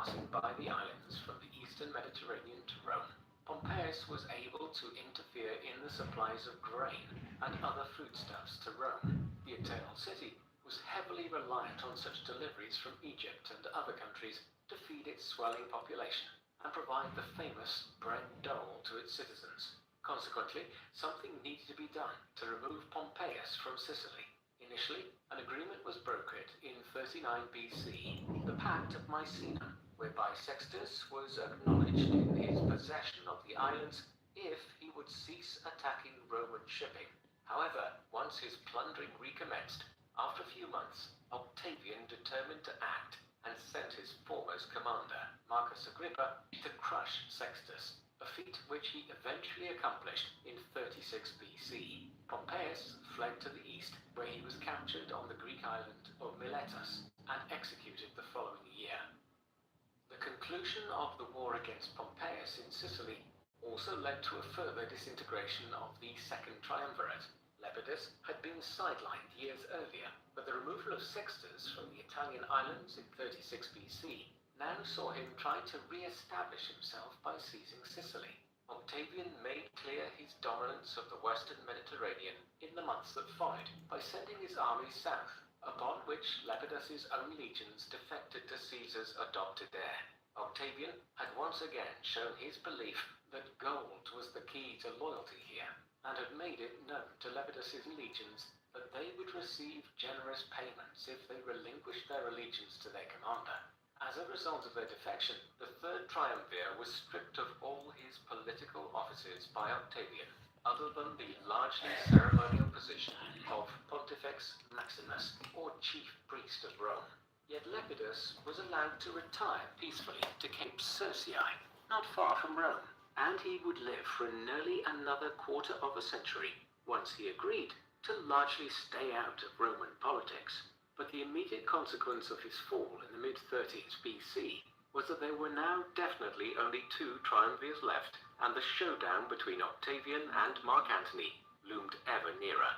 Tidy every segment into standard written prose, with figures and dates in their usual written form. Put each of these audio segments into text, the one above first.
passing by the islands from the eastern Mediterranean to Rome, Pompeius was able to interfere in the supplies of grain and other foodstuffs to Rome. The Eternal City was heavily reliant on such deliveries from Egypt and other countries to feed its swelling population and provide the famous bread dole to its citizens. Consequently, something needed to be done to remove Pompeius from Sicily. Initially, an agreement was brokered in 39 BC, the Pact of Misenum, whereby Sextus was acknowledged in his possession of the islands if he would cease attacking Roman shipping. However, once his plundering recommenced, after a few months, Octavian determined to act and sent his foremost commander, Marcus Agrippa, to crush Sextus, a feat which he eventually accomplished in 36 BC. Pompeius fled to the east, where he was captured on the Greek island of Miletus and executed the following year. The conclusion of the war against Pompeius in Sicily also led to a further disintegration of the Second Triumvirate. Lepidus had been sidelined years earlier, but the removal of Sextus from the Italian islands in 36 BC now saw him try to re-establish himself by seizing Sicily. Octavian made clear his dominance of the western Mediterranean in the months that followed by sending his armies south, upon which Lepidus's own legions defected to Caesar's adopted heir. Octavian had once again shown his belief that gold was the key to loyalty here, and had made it known to Lepidus's legions that they would receive generous payments if they relinquished their allegiance to their commander. As a result of their defection, the Third Triumvir was stripped of all his political offices by Octavian, other than the largely ceremonial position of Pontifex Maximus, or chief priest of Rome. Yet Lepidus was allowed to retire peacefully to Cape Circei, not far from Rome, and he would live for nearly another quarter of a century, once he agreed to largely stay out of Roman politics. But the immediate consequence of his fall in the mid-30s BC was that there were now definitely only two triumvirs left, and the showdown between Octavian and Mark Antony loomed ever nearer.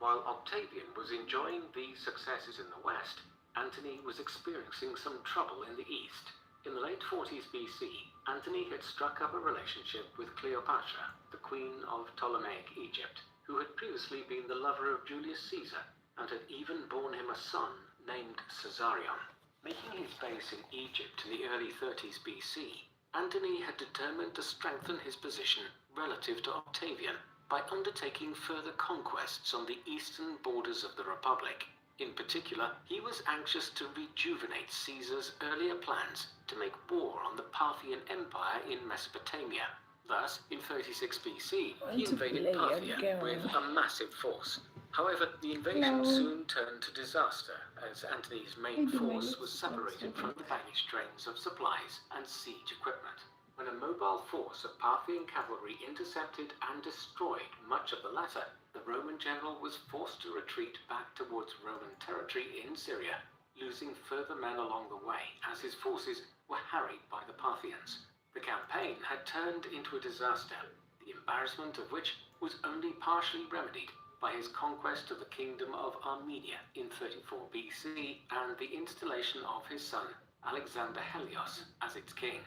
While Octavian was enjoying these successes in the west, Antony was experiencing some trouble in the east. In the late 40s BC, Antony had struck up a relationship with Cleopatra, the queen of Ptolemaic Egypt, who had previously been the lover of Julius Caesar, and had even borne him a son named Caesarion. Making his base in Egypt in the early 30s BC, Antony had determined to strengthen his position relative to Octavian by undertaking further conquests on the eastern borders of the Republic. In particular, he was anxious to rejuvenate Caesar's earlier plans to make war on the Parthian Empire in Mesopotamia. Thus, in 36 BC, he invaded Parthia with a massive force. However, the invasion soon turned to disaster, as Antony's main force was separated from the baggage trains of supplies and siege equipment. When a mobile force of Parthian cavalry intercepted and destroyed much of the latter, the Roman general was forced to retreat back towards Roman territory in Syria, losing further men along the way as his forces were harried by the Parthians. The campaign had turned into a disaster, the embarrassment of which was only partially remedied by his conquest of the kingdom of Armenia in 34 BC and the installation of his son, Alexander Helios, as its king.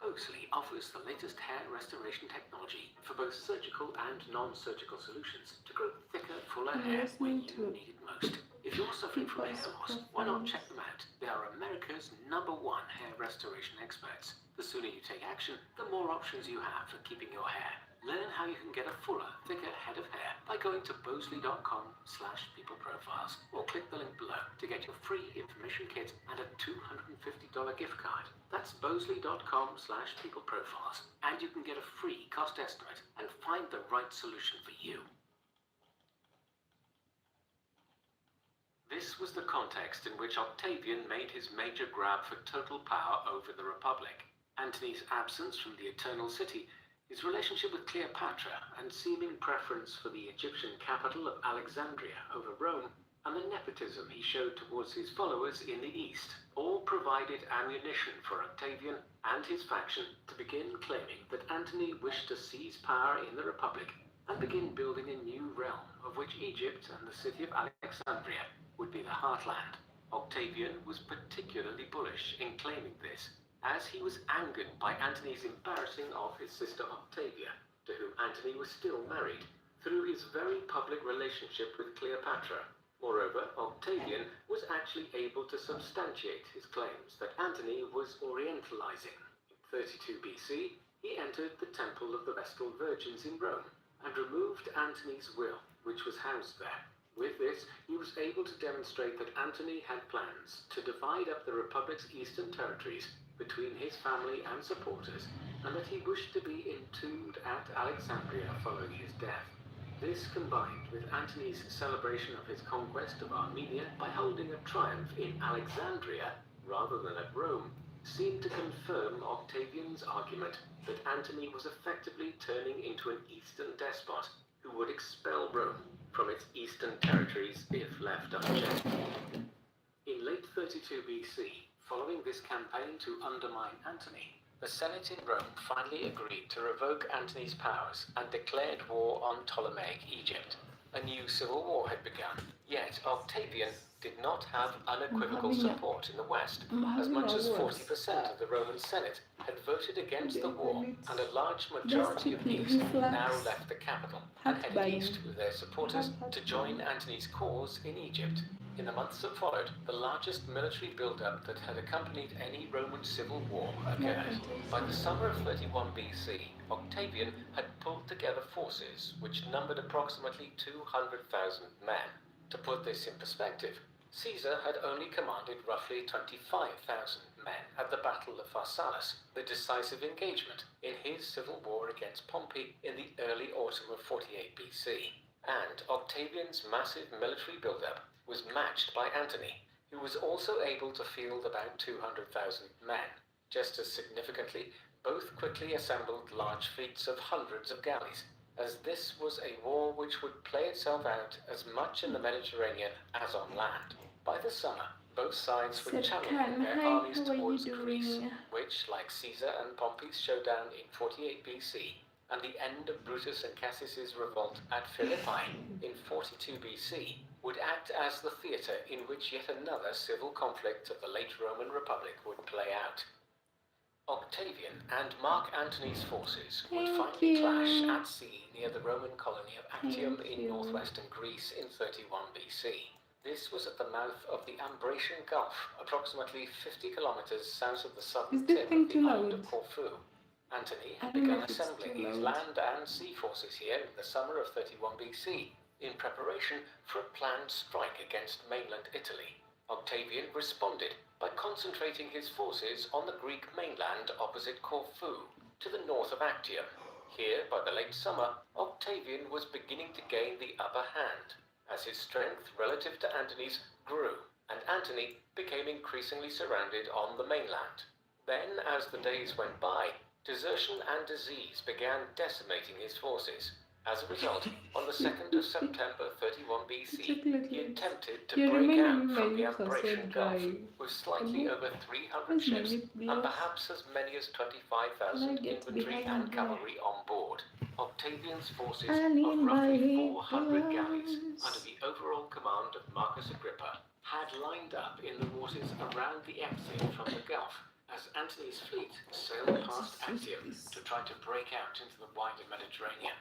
Bosley offers the latest hair restoration technology for both surgical and non-surgical solutions to grow thicker, fuller hair where you need it most. If you're suffering from hair loss, why not check them out? They are America's #1 hair restoration experts. The sooner you take action, the more options you have for keeping your hair. Learn how you can get a fuller, thicker head of hair by going to bosley.com/peopleprofiles or click the link below to get your free information kit and a $250 gift card. That's bosley.com/peopleprofiles, and you can get a free cost estimate and find the right solution for you. This was the context in which Octavian made his major grab for total power over the Republic. Antony's absence from the Eternal City, his relationship with Cleopatra and seeming preference for the Egyptian capital of Alexandria over Rome, and the nepotism he showed towards his followers in the east, all provided ammunition for Octavian and his faction to begin claiming that Antony wished to seize power in the Republic and begin building a new realm of which Egypt and the city of Alexandria would be the heartland. Octavian was particularly bullish in claiming this, as he was angered by Antony's embarrassing of his sister Octavia, to whom Antony was still married, through his very public relationship with Cleopatra. Moreover, Octavian was actually able to substantiate his claims that Antony was Orientalizing. In 32 BC, he entered the Temple of the Vestal Virgins in Rome and removed Antony's will, which was housed there. With this, he was able to demonstrate that Antony had plans to divide up the Republic's eastern territories between his family and supporters, and that he wished to be entombed at Alexandria following his death. This, combined with Antony's celebration of his conquest of Armenia by holding a triumph in Alexandria rather than at Rome, seemed to confirm Octavian's argument that Antony was effectively turning into an eastern despot who would expel Rome from its eastern territories if left unchecked. In late 32 BC, following this campaign to undermine Antony, the Senate in Rome finally agreed to revoke Antony's powers and declared war on Ptolemaic Egypt. A new civil war had begun, yet Octavian did not have unequivocal support in the West. As much as 40% of the Roman Senate had voted against the war, and a large majority of the East now left the capital and headed east with their supporters to join Antony's cause in Egypt. In the months that followed, the largest military build-up that had accompanied any Roman civil war occurred. By the summer of 31 BC, Octavian had pulled together forces which numbered approximately 200,000 men. To put this in perspective, Caesar had only commanded roughly 25,000 men at the Battle of Pharsalus, the decisive engagement in his civil war against Pompey in the early autumn of 48 BC. And Octavian's massive military build-up was matched by Antony, who was also able to field about 200,000 men. Just as significantly, both quickly assembled large fleets of hundreds of galleys, as this was a war which would play itself out as much in the Mediterranean as on land. By the summer, both sides were channeling their armies towards Greece, which, like Caesar and Pompey's showdown in 48 BC, and the end of Brutus and Cassius's revolt at Philippi in 42 BC, would act as the theatre in which yet another civil conflict of the late Roman Republic would play out. Octavian and Mark Antony's forces would finally clash at sea near the Roman colony of Actium in northwestern Greece in 31 BC. This was at the mouth of the Ambracian Gulf, approximately 50 kilometers south of the southern tip of the island of Corfu. Antony had begun assembling his land and sea forces here in the summer of 31 BC, in preparation for a planned strike against mainland Italy. Octavian responded by concentrating his forces on the Greek mainland opposite Corfu, to the north of Actium. Here, by the late summer, Octavian was beginning to gain the upper hand, as his strength relative to Antony's grew, and Antony became increasingly surrounded on the mainland. Then, as the days went by, desertion and disease began decimating his forces. As a result, on the 2nd of September 31 BC, he attempted to break out from the Ambracian Gulf with slightly over 300 ships and perhaps as many as 25,000 infantry and cavalry on board. Octavian's forces of roughly 400 galleys, under the overall command of Marcus Agrippa, had lined up in the waters around the exit from the Gulf, as Antony's fleet sailed past Actium to try to break out into the wider Mediterranean.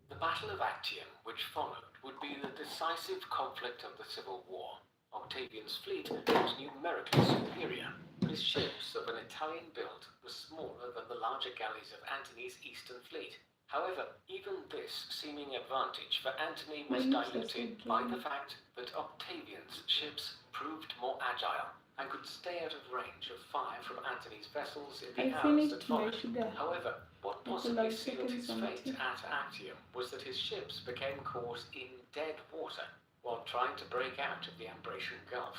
The Battle of Actium, which followed, would be the decisive conflict of the Civil War. Octavian's fleet was numerically superior, but his ships of an Italian build were smaller than the larger galleys of Antony's eastern fleet. However, even this seeming advantage for Antony was diluted by the fact that Octavian's ships proved more agile and could stay out of range of fire from Antony's vessels in the hours that followed. However, what possibly sealed his fate at Actium was that his ships became caught in dead water while trying to break out of the Ambracian Gulf,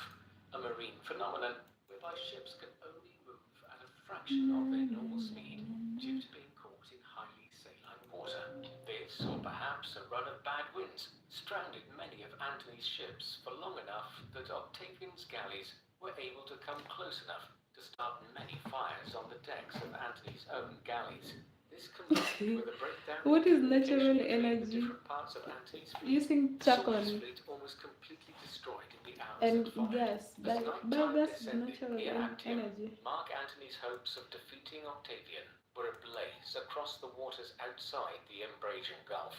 a marine phenomenon whereby ships can only move at a fraction of their normal speed due to being caught in highly saline water. This, or perhaps a run of bad winds, stranded many of Antony's ships for long enough that Octavian's galleys were able to come close enough to start many fires on the decks of Antony's own galleys. This combined with a breakdown What in is communication natural between the energy? different parts of Antony's fleet Using saw charcoal his fleet almost completely destroyed in the hours that and followed. gas. As nighttime Biogas is descended natural near Actium, energy. Mark Antony's hopes of defeating Octavian were ablaze across the waters outside the Ambracian Gulf.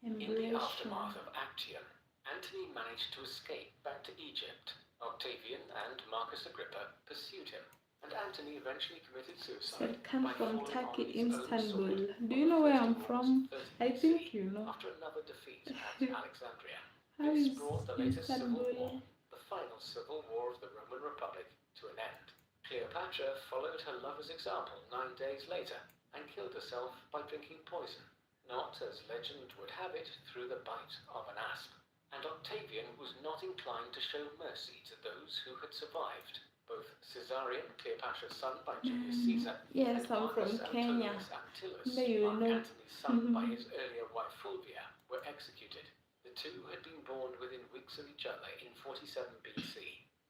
In the aftermath of Actium, Antony managed to escape back to Egypt. Octavian and Marcus Agrippa pursued him, and Antony eventually committed suicide Serkan by from falling on Turkey, his own Istanbul. sword Do on you the know where 1st I'm of August from? 30 I think BC you know. after another defeat at Alexandria. How This is brought the latest civil war, Istanbul? the final civil war of the Roman Republic, to an end. Cleopatra followed her lover's example 9 days later and killed herself by drinking poison, not, as legend would have it, through the bite of an asp. And Octavian was not inclined to show mercy to those who had survived. Both Caesarion, Cleopatra's son by Julius Caesar, Yes, and I'm Marcus from Kenya. Antonius Antyllus, Maybe you Mark know. Antony's son by his earlier wife Fulvia, were executed. The two had been born within weeks of each other in 47 BC,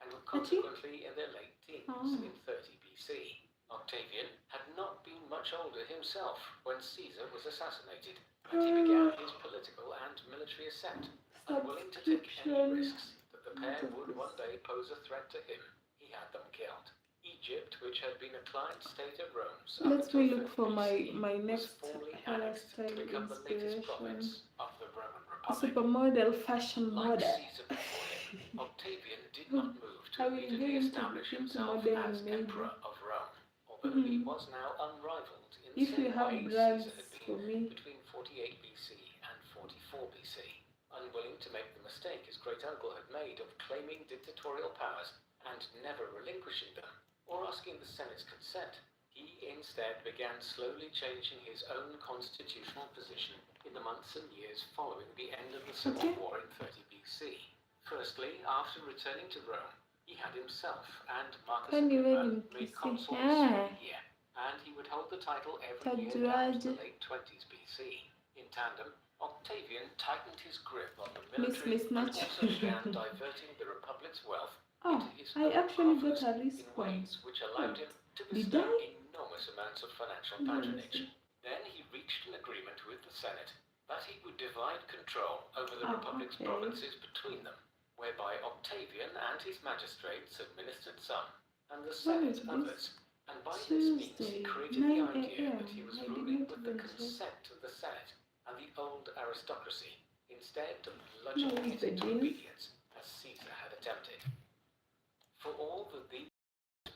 and were consequently in their late teens in 30 BC. Octavian had not been much older himself when Caesar was assassinated, and he began his political and military ascent. Unwilling to take any risks that the pair would one day pose a threat to him, he had them killed. Egypt, which had been a client state of Rome's up Let until me 30 look for my BC, was next formally annexed to hairstyle become the latest province inspiration. of the Roman Republic. Supermodel fashion Like model. Caesar before him, Octavian did not move I to will get immediately into establish himself modeling as maybe. emperor of Rome, although he was now unrivaled in the If you same have way drugs Caesar had for been me, between 48 BC and 44 BC. Unwilling to make the mistake his great-uncle had made of claiming dictatorial powers and never relinquishing them, or asking the Senate's consent, he instead began slowly changing his own constitutional position in the months and years following the end of the Civil War in 30 BC. Firstly, after returning to Rome, he had himself and Marcus Agrippa made consuls for a year, and he would hold the title every year down to the late 20s BC. In tandem, Octavian tightened his grip on the military and also began diverting the Republic's wealth into his own coffers in ways which allowed him to bestow enormous amounts of financial patronage. Then he reached an agreement with the Senate that he would divide control over the Republic's provinces between them, whereby Octavian and his magistrates administered some, and the Senate others. And by this means he created the idea that he was ruling with the consent of the Senate and the old aristocracy, instead of bludgeoning it into obedience, as Caesar had attempted. For all that these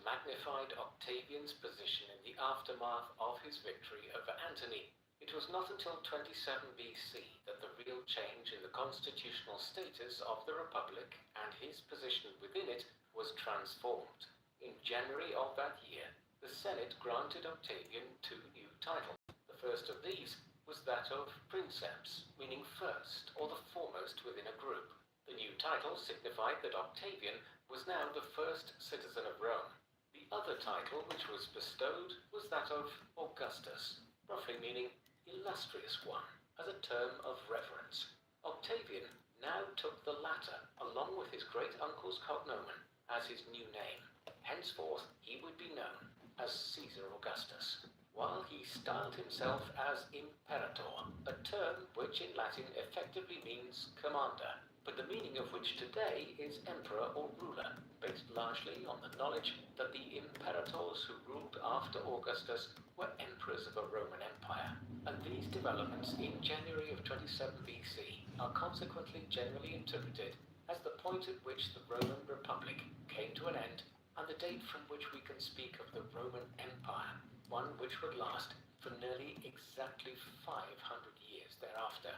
magnified Octavian's position in the aftermath of his victory over Antony, it was not until 27 BC that the real change in the constitutional status of the Republic and his position within it was transformed. In January of that year, the Senate granted Octavian 2 new titles. The first of these was that of princeps, meaning first or the foremost within a group. The new title signified that Octavian was now the first citizen of Rome. The other title which was bestowed was that of Augustus, roughly meaning illustrious one, as a term of reverence. Octavian now took the latter, along with his great-uncle's cognomen, as his new name. Henceforth he would be known as Caesar Augustus, while he styled himself as Imperator, a term which in Latin effectively means commander, but the meaning of which today is emperor or ruler, based largely on the knowledge that the imperators who ruled after Augustus were emperors of a Roman Empire. And these developments in January of 27 BC are consequently generally interpreted as the point at which the Roman Republic came to an end and the date from which we can speak of the Roman Empire, one which would last for nearly exactly 500 years thereafter.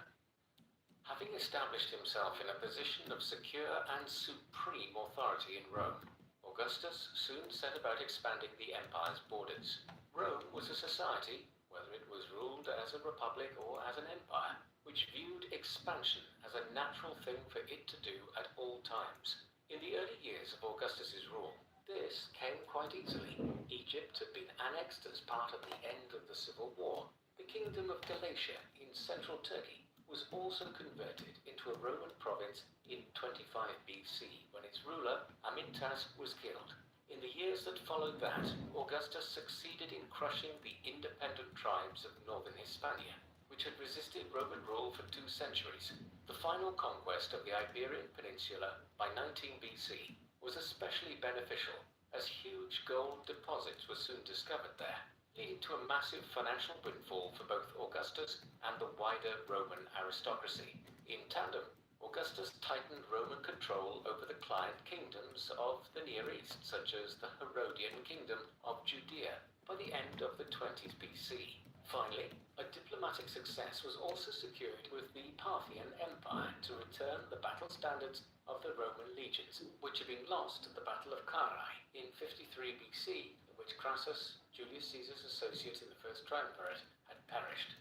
Having established himself in a position of secure and supreme authority in Rome, Augustus soon set about expanding the empire's borders. Rome was a society, whether it was ruled as a republic or as an empire, which viewed expansion as a natural thing for it to do at all times. In the early years of Augustus's rule, this came quite easily. Egypt had been annexed as part of the end of the Civil War. The kingdom of Galatia in central Turkey was also converted into a Roman province in 25 BC when its ruler, Amyntas, was killed. In the years that followed that, Augustus succeeded in crushing the independent tribes of northern Hispania, which had resisted Roman rule for 2 centuries. The final conquest of the Iberian Peninsula by 19 BC was especially beneficial, as huge gold deposits were soon discovered there, leading to a massive financial windfall for both Augustus and the wider Roman aristocracy. In tandem, Augustus tightened Roman control over the client kingdoms of the Near East, such as the Herodian Kingdom of Judea, by the end of the 20th BC. Finally, a diplomatic success was also secured with the Parthian Empire to return the battle standards of the Roman legions, which had been lost at the Battle of Carrhae in 53 BC, in which Crassus, Julius Caesar's associate in the First Triumvirate, had perished.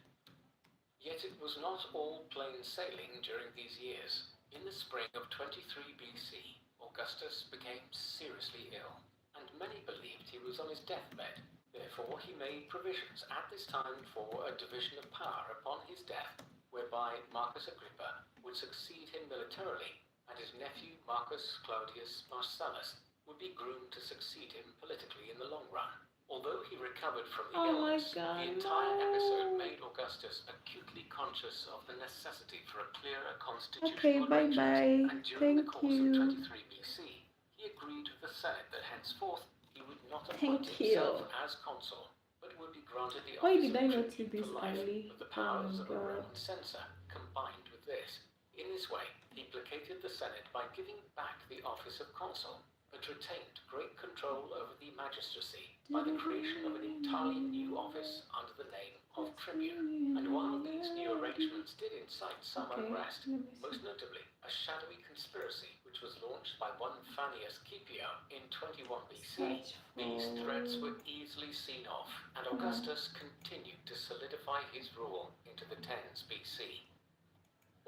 Yet it was not all plain sailing during these years. In the spring of 23 BC, Augustus became seriously ill, and many believed he was on his deathbed. Therefore, he made provisions at this time for a division of power upon his death, whereby Marcus Agrippa would succeed him militarily, and his nephew Marcus Claudius Marcellus would be groomed to succeed him politically in the long run. Although he recovered from the illness, the entire episode made Augustus acutely conscious of the necessity for a clearer constitutional arrangement, and during the course of 23 BC, he agreed with the Senate that henceforth he would not appoint himself as consul, but would be granted the office of tribune for life, with the powers of a Roman censor combined with this. In this way, he placated the Senate by giving back the office of consul, but retained great control over the magistracy by the creation of an entirely new office under the name of tribune. And while these new arrangements did incite some unrest, most notably a shadowy conspiracy which was launched by one Fannius Scipio in 21 BC, these threats were easily seen off, and Augustus continued to solidify his rule into the 10s BC.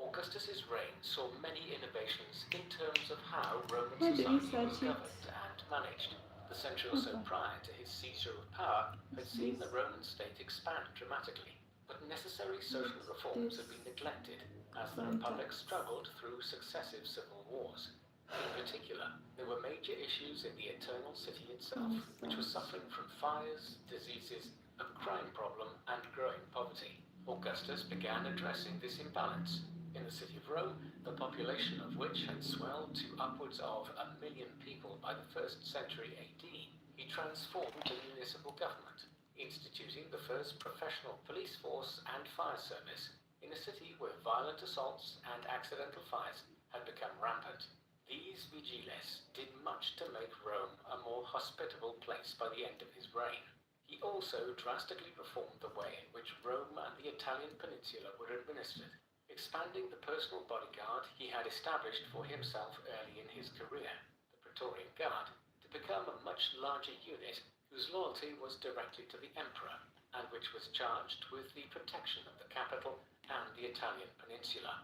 Augustus's reign saw many innovations in terms of how Roman society was governed and managed. The century or so prior to his seizure of power had seen the Roman state expand dramatically, but necessary social reforms had been neglected as the Republic struggled through successive civil wars. In particular, there were major issues in the Eternal City itself, which was suffering from fires, diseases, a crime problem, and growing poverty. Augustus began addressing this imbalance. In the city of Rome, the population of which had swelled to upwards of 1 million people by the 1st century AD, he transformed the municipal government, instituting the first professional police force and fire service in a city where violent assaults and accidental fires had become rampant. These vigiles did much to make Rome a more hospitable place by the end of his reign. He also drastically reformed the way in which Rome and the Italian peninsula were administered, expanding the personal bodyguard he had established for himself early in his career, the Praetorian Guard, to become a much larger unit whose loyalty was directly to the emperor, and which was charged with the protection of the capital and the Italian peninsula.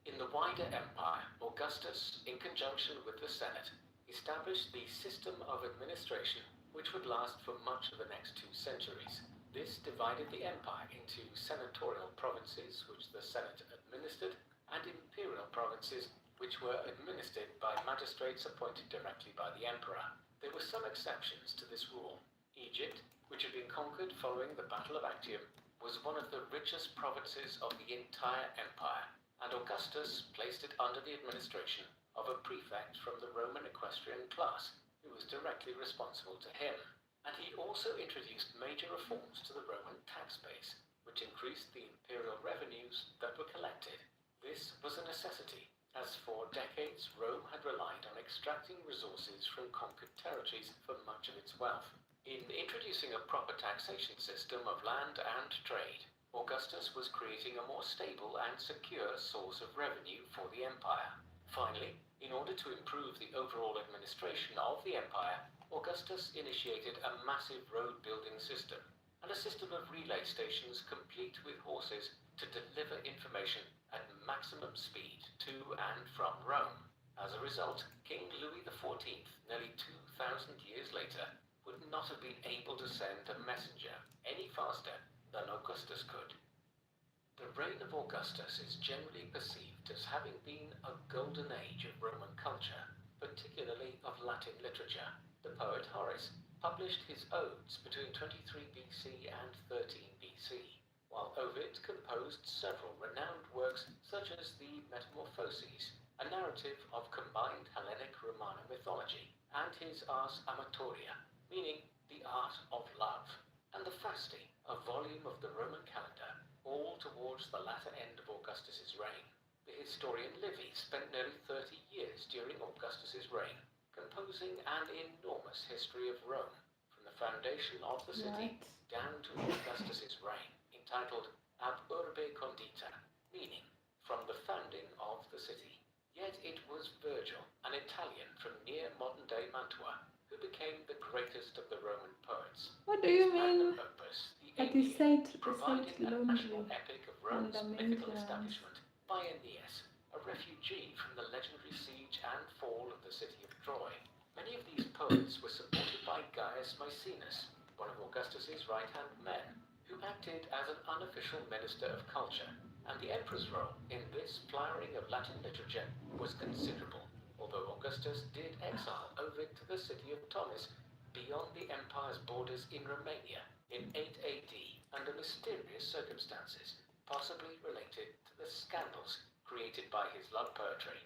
In the wider empire, Augustus, in conjunction with the Senate, established the system of administration which would last for much of the next 2 centuries. This divided the empire into senatorial provinces, which the Senate administered, and imperial provinces, which were administered by magistrates appointed directly by the emperor. There were some exceptions to this rule. Egypt, which had been conquered following the Battle of Actium, was one of the richest provinces of the entire empire, and Augustus placed it under the administration of a prefect from the Roman equestrian class, who was directly responsible to him. And he also introduced major reforms to the Roman tax base, which increased the imperial revenues that were collected. This was a necessity, as for decades Rome had relied on extracting resources from conquered territories for much of its wealth. In introducing a proper taxation system of land and trade, Augustus was creating a more stable and secure source of revenue for the empire. Finally, in order to improve the overall administration of the empire, Augustus initiated a massive road-building system and a system of relay stations complete with horses to deliver information at maximum speed to and from Rome. As a result, King Louis XIV, nearly 2,000 years later, would not have been able to send a messenger any faster than Augustus could. The reign of Augustus is generally perceived as having been a golden age of Roman culture, particularly of Latin literature. The poet Horace published his odes between 23 BC and 13 BC, while Ovid composed several renowned works such as the Metamorphoses, a narrative of combined Hellenic Romano mythology, and his Ars Amatoria, meaning the art of love, and the Fasti, a volume of the Roman calendar, all towards the latter end of Augustus's reign. The historian Livy spent nearly 30 years during Augustus's reign, composing an enormous history of Rome, from the foundation of the city down to Augustus's reign, entitled Ab Urbe Condita, meaning from the founding of the city. Yet it was Virgil, an Italian from near modern-day Mantua, who became the greatest of the Roman poets. What do you Magnum mean? opus, the At the Aeneid, site providing a national laundry epic of Rome's and the mythical maintenance. establishment by Aeneas, a refugee from the legendary siege and fall of the city of Troy. Many of these poets were supported by Gaius Maecenas, one of Augustus's right-hand men, who acted as an unofficial minister of culture, and the emperor's role in this flowering of Latin literature was considerable, although Augustus did exile Ovid to the city of Tomis, beyond the empire's borders in Romania, in 8 AD, under mysterious circumstances, possibly related to the scandals created by his love poetry.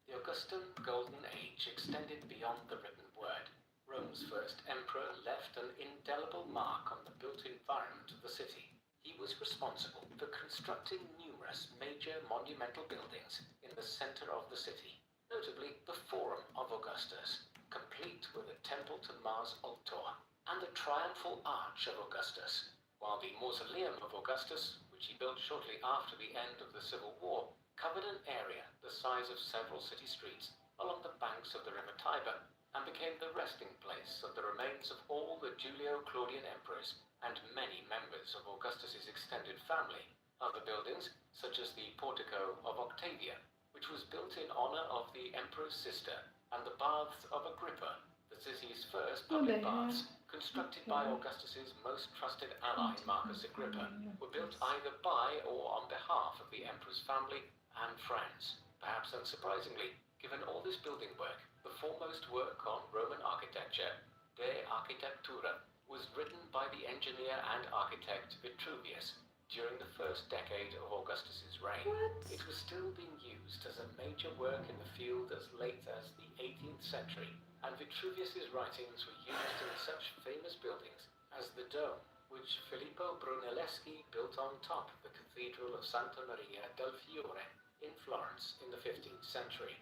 The Augustan Golden Age extended beyond the written word. Rome's first emperor left an indelible mark on the built environment of the city. He was responsible for constructing numerous major monumental buildings in the center of the city, notably the Forum of Augustus, complete with a temple to Mars Ultor, and the Triumphal Arch of Augustus, while the Mausoleum of Augustus, which he built shortly after the end of the Civil War, covered an area the size of several city streets along the banks of the river Tiber, and became the resting place of the remains of all the Julio-Claudian emperors and many members of Augustus's extended family. Other buildings, such as the Portico of Octavia, which was built in honor of the emperor's sister, and the Baths of Agrippa, the city's first public baths, constructed by Augustus's most trusted ally Marcus Agrippa, were built either by or on behalf of the emperor's family and friends. Perhaps unsurprisingly, given all this building work, the foremost work on Roman architecture, De Architectura, was written by the engineer and architect Vitruvius during the first decade of Augustus's reign. It was still being used as a major work in the field as late as the 18th century, and Vitruvius's writings were used in such famous buildings as the Dome, which Filippo Brunelleschi built on top of the Cathedral of Santa Maria del Fiore in Florence in the 15th century.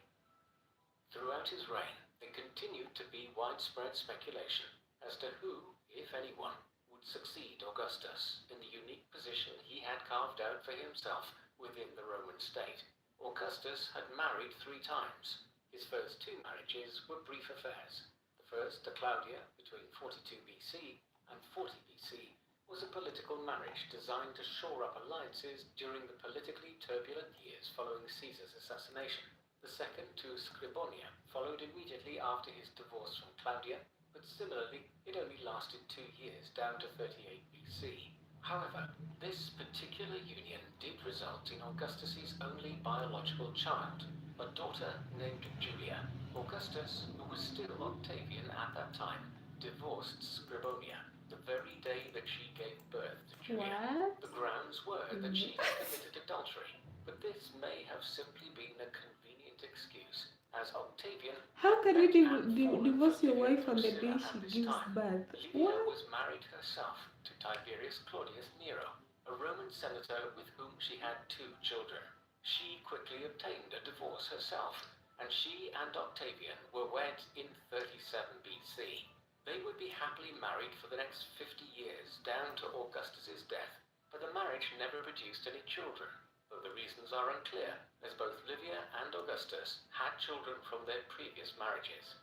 Throughout his reign, there continued to be widespread speculation as to who, if anyone, would succeed Augustus in the unique position he had carved out for himself within the Roman state. Augustus had married 3 times. His first 2 marriages were brief affairs. The first to Claudia between 42 BC and 40 BC was a political marriage designed to shore up alliances during the politically turbulent years following Caesar's assassination. The second to Scribonia followed immediately after his divorce from Claudia, but similarly, it only lasted 2 years, down to 38 BC. However, this particular union did result in Augustus's only biological child, a daughter named Julia. Augustus, who was still Octavian at that time, divorced Scribonia the very day that she gave birth to Julia. What? The grounds were that she had committed adultery, but this may have simply been a convenient excuse, as Octavian... How can you divorce your wife on the day she gives birth? Livia was married herself to Tiberius Claudius Nero, a Roman senator with whom she had 2 children. She quickly obtained a divorce herself, and she and Octavian were wed in 37 BC. They would be happily married for the next 50 years, down to Augustus's death, but the marriage never produced any children, though the reasons are unclear, as both Livia and Augustus had children from their previous marriages.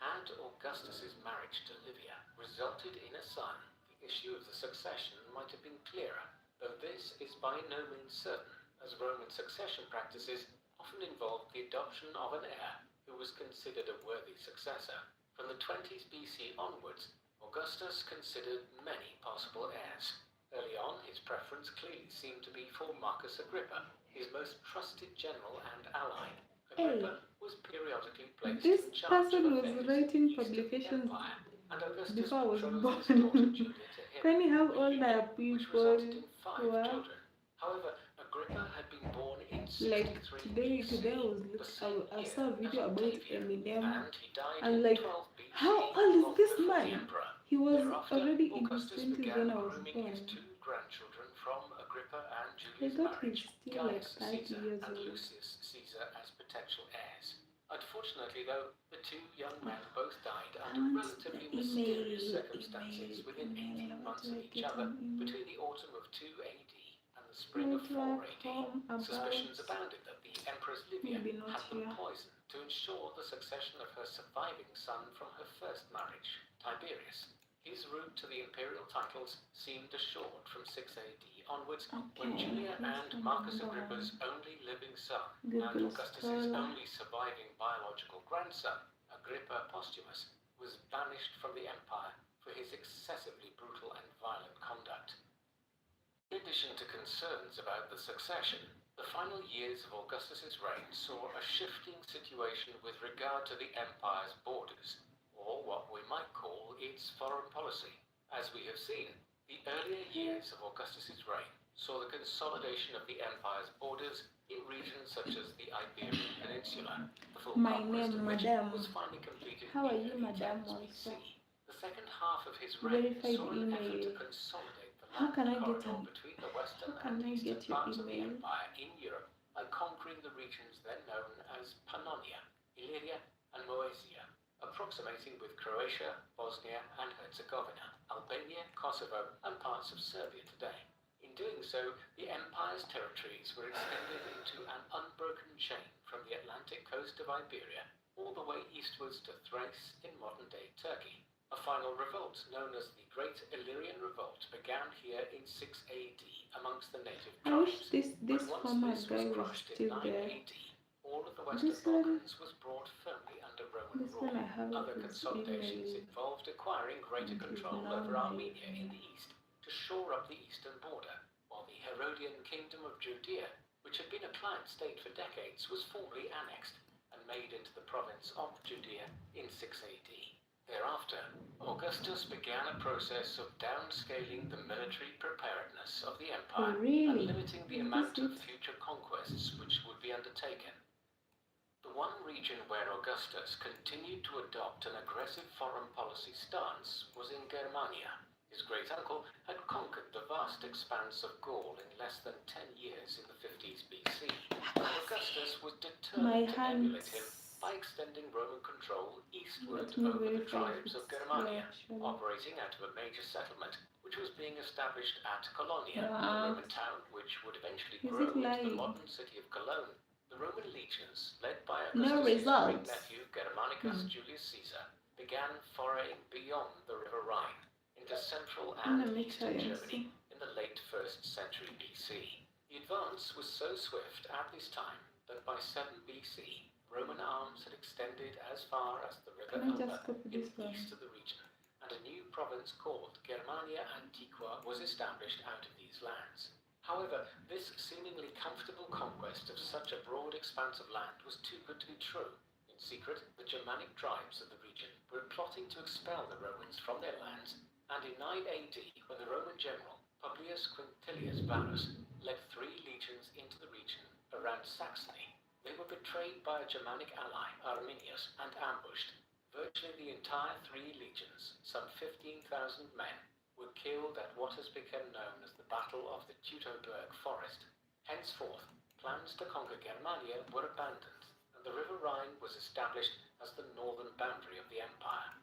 Had Augustus's marriage to Livia resulted in a son, the issue of the succession might have been clearer, though this is by no means certain, as Roman succession practices often involved the adoption of an heir who was considered a worthy successor. From the 20s BC onwards, Augustus considered many possible heirs. Early on, his preference clearly seemed to be for Marcus Agrippa, his most trusted general and ally. Agrippa was was periodically placed This in charge of person was affairs in writing the Eastern publications Empire, and Augustus before I was betrothed his daughter born. Julia to him, Funny how a old union are which people resulted in 5 who are children. However, Agrippa had been born in like 63 today. BC, Today the same I year saw a as video about Octavian, Eminem. and he died I'm in like, 12 BC, how old is long this before the man? emperor. He was Thereafter, already in his Augustus 20s began when I was grooming born. his 2 grandchildren from Agrippa and I Julia's thought marriage, he's still like Gaius 30 Caesar years and old. Lucius Caesar, as potential heirs. Unfortunately, though, the 2 young men both died under relatively mysterious circumstances within 18 months of each other between the autumn of 2 AD and the spring of 4 AD. Suspicions abounded that the Empress Livia had them poisoned to ensure the succession of her surviving son from her first marriage, Tiberius. His route to the imperial titles seemed assured from 6 AD onwards, when Julia and Marcus Agrippa's only living son and Augustus's only surviving biological grandson, Agrippa Posthumus, was banished from the empire for his excessively brutal and violent conduct. In addition to concerns about the succession, the final years of Augustus's reign saw a shifting situation with regard to the empire's borders, or what we might call its foreign policy. As we have seen, the earlier years of Augustus's reign saw the consolidation of the empire's borders in regions such as the Iberian Peninsula, the full conquest of which was finally completed in the early 10s BC. The second half of his reign saw an effort to consolidate the land corridor between the western and eastern parts of the empire in Europe by conquering the regions then known as Pannonia, Illyria, and Moesia, approximating with Croatia, Bosnia and Herzegovina, Albania, Kosovo, and parts of Serbia today. In doing so, the empire's territories were extended into an unbroken chain from the Atlantic coast of Iberia all the way eastwards to Thrace in modern-day Turkey. A final revolt, known as the Great Illyrian Revolt, began here in 6 AD amongst the native tribes. This former guy was still there. All of the Western Balkans was brought firmly under Roman rule. Other his consolidations email. Involved acquiring greater And control now over my Armenia in the east to shore up the eastern border, while the Herodian Kingdom of Judea, which had been a client state for decades, was formally annexed and made into the province of Judea in 6 AD. Thereafter, Augustus began a process of downscaling the military preparedness of the empire and limiting the amount of future conquests which would be undertaken. The one region where Augustus continued to adopt an aggressive foreign policy stance was in Germania. His great-uncle had conquered the vast expanse of Gaul in less than 10 years in the 50s BC, and Augustus was determined to emulate him by extending Roman control eastward over the tribes of Germania, operating out of a major settlement which was being established at Colonia, a Roman town which would eventually grow into the modern city of Cologne. The Roman legions, led by Augustus' great-nephew Germanicus Julius Caesar, began foraying beyond the River Rhine into central and eastern Germany in the late 1st century BC. The advance was so swift at this time that by 7 BC, Roman arms had extended as far as the River Elbe in the east of the region, and a new province called Germania Antiqua was established out of these lands. However, this seemingly comfortable conquest of such a broad expanse of land was too good to be true. In secret, the Germanic tribes of the region were plotting to expel the Romans from their lands, and in 9 AD, when the Roman general Publius Quintilius Varus led 3 legions into the region around Saxony, they were betrayed by a Germanic ally, Arminius, and ambushed. Virtually the entire 3 legions, some 15,000 men, were killed at what has become known as the Battle of the Teutoburg Forest. Henceforth, plans to conquer Germania were abandoned, and the River Rhine was established as the northern boundary of the empire.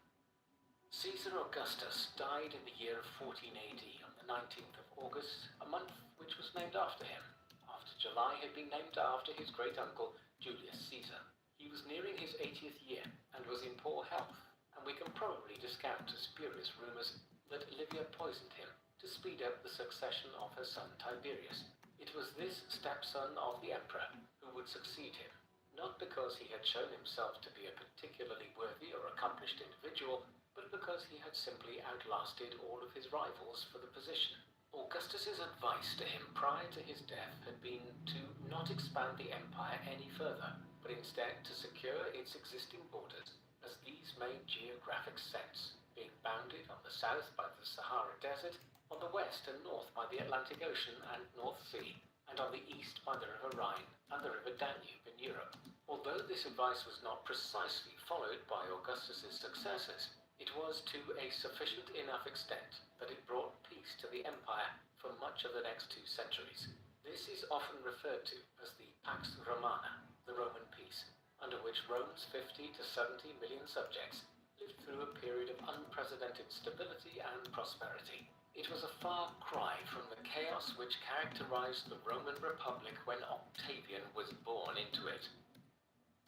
Caesar Augustus died in the year of 14 AD on the 19th of August, a month which was named after him, after July had been named after his great-uncle Julius Caesar. He was nearing his 80th year and was in poor health, and we can probably discount as spurious rumours that Livia poisoned him to speed up the succession of her son Tiberius. It was this stepson of the emperor who would succeed him, not because he had shown himself to be a particularly worthy or accomplished individual, but because he had simply outlasted all of his rivals for the position. Augustus's advice to him prior to his death had been to not expand the empire any further, but instead to secure its existing borders, as these made geographic sense, being bounded on the south by the Sahara Desert, on the west and north by the Atlantic Ocean and North Sea, and on the east by the River Rhine and the River Danube in Europe. Although this advice was not precisely followed by Augustus's successors, it was to a sufficient enough extent that it brought peace to the empire for much of the next 2 centuries. This is often referred to as the Pax Romana, the Roman peace, under which Rome's 50 to 70 million subjects lived through a period of unprecedented stability and prosperity. It was a far cry from the chaos which characterized the Roman Republic when Octavian was born into it.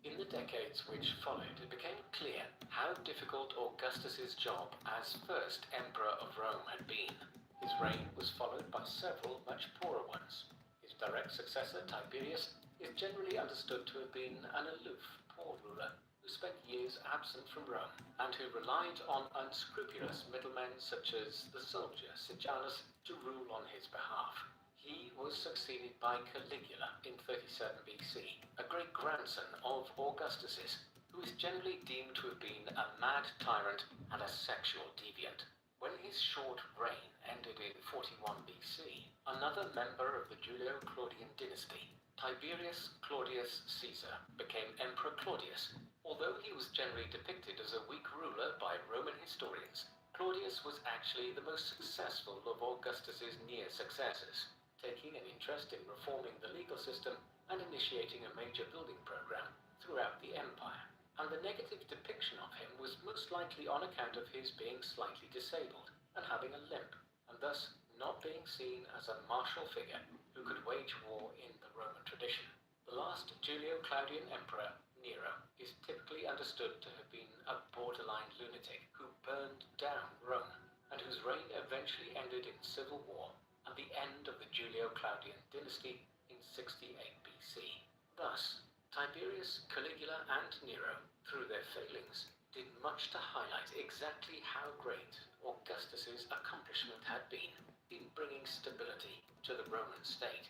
In the decades which followed, it became clear how difficult Augustus's job as first emperor of Rome had been. His reign was followed by several much poorer ones. His direct successor, Tiberius, is generally understood to have been an aloof, poor ruler who spent years absent from Rome and who relied on unscrupulous middlemen such as the soldier Sejanus to rule on his behalf. He was succeeded by Caligula in 37 BC, a great-grandson of Augustus's, who is generally deemed to have been a mad tyrant and a sexual deviant. When his short reign ended in 41 BC, another member of the Julio-Claudian dynasty, Tiberius Claudius Caesar, became Emperor Claudius. Although he was generally depicted as a weak ruler by Roman historians, Claudius was actually the most successful of Augustus's near successors, taking an interest in reforming the legal system and initiating a major building program throughout the empire. And the negative depiction of him was most likely on account of his being slightly disabled and having a limp, and thus not being seen as a martial figure who could wage war in the Roman tradition. The last Julio-Claudian emperor, Nero, is typically understood to have been a borderline lunatic who burned down Rome, and whose reign eventually ended in civil war and the end of the Julio-Claudian dynasty in 68 BC. Thus, Tiberius, Caligula, and Nero, through their failings, did much to highlight exactly how great Augustus's accomplishment had been in bringing stability to the Roman state.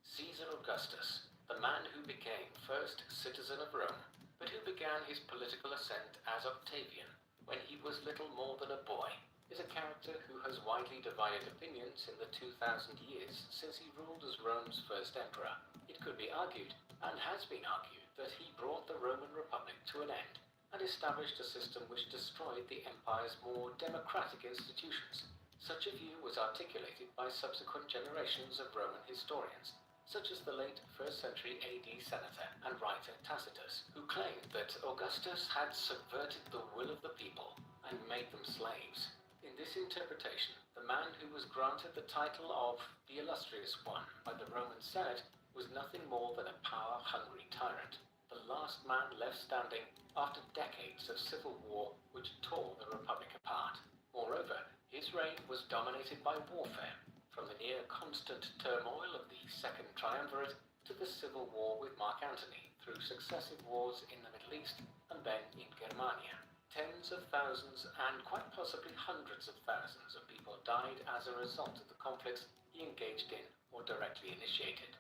Caesar Augustus, the man who became first citizen of Rome, but who began his political ascent as Octavian when he was little more than a boy, is a character who has widely divided opinions in the 2,000 years since he ruled as Rome's first emperor. It could be argued, and has been argued, that he brought the Roman Republic to an end and established a system which destroyed the empire's more democratic institutions. Such a view was articulated by subsequent generations of Roman historians, such as the late 1st century AD senator and writer Tacitus, who claimed that Augustus had subverted the will of the people and made them slaves. In this interpretation, the man who was granted the title of the Illustrious One by the Roman Senate was nothing more than a power-hungry tyrant, the last man left standing after decades of civil war which tore the Republic apart. Moreover, his reign was dominated by warfare, from the near-constant turmoil of the Second Triumvirate to the civil war with Mark Antony, through successive wars in the Middle East and then in Germania. Tens of thousands and quite possibly hundreds of thousands of people died as a result of the conflicts he engaged in or directly initiated.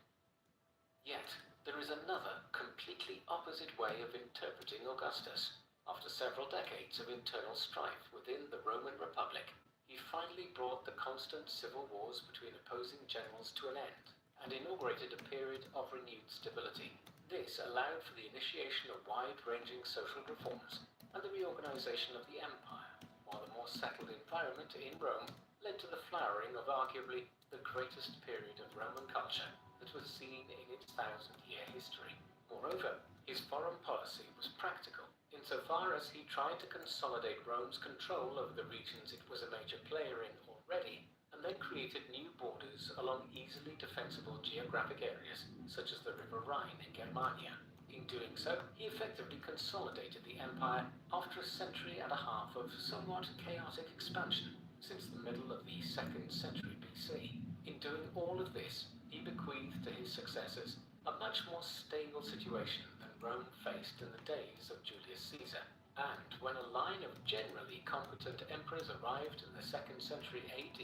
Yet, there is another, completely opposite way of interpreting Augustus. After several decades of internal strife within the Roman Republic, he finally brought the constant civil wars between opposing generals to an end and inaugurated a period of renewed stability. This allowed for the initiation of wide-ranging social reforms and the reorganization of the empire, while the more settled environment in Rome led to the flowering of arguably the greatest period of Roman culture that was seen in its 1,000-year history. Moreover, his foreign policy was practical, insofar as he tried to consolidate Rome's control over the regions it was a major player in already, and then created new borders along easily defensible geographic areas, such as the River Rhine in Germania. In doing so, he effectively consolidated the empire after a century and a half of somewhat chaotic expansion since the middle of the 2nd century BC. In doing all of this, he bequeathed to his successors a much more stable situation than Rome faced in the days of Julius Caesar. And when a line of generally competent emperors arrived in the 2nd century AD,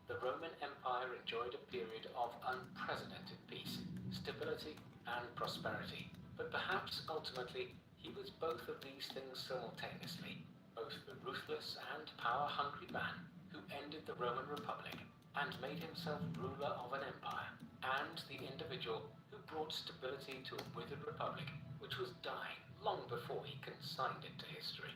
the Roman Empire enjoyed a period of unprecedented peace, stability, and prosperity. But perhaps ultimately he was both of these things simultaneously, both the ruthless and power-hungry man who ended the Roman Republic and made himself ruler of an empire, and the individual who brought stability to a withered republic which was dying long before he consigned it to history.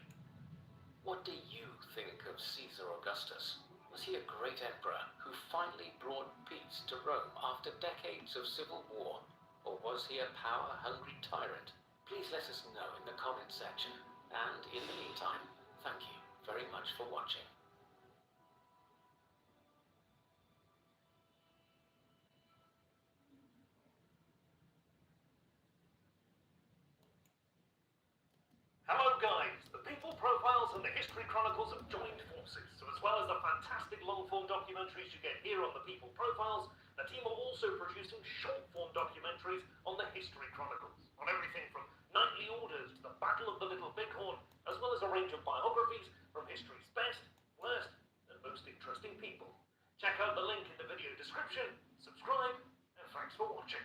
What do you think of Caesar Augustus? Was he a great emperor who finally brought peace to Rome after decades of civil war? Or was he a power-hungry tyrant? Please let us know in the comment section. And in the meantime, thank you very much for watching. Hello guys, the People Profiles and the History Chronicles have joined forces, so as well as the fantastic long-form documentaries you get here on the People Profiles, the team are also producing short-form documentaries on the History Chronicles, on everything from knightly orders to the Battle of the Little Bighorn, as well as a range of biographies from history's best, worst, and most interesting people. Check out the link in the video description, subscribe, and thanks for watching.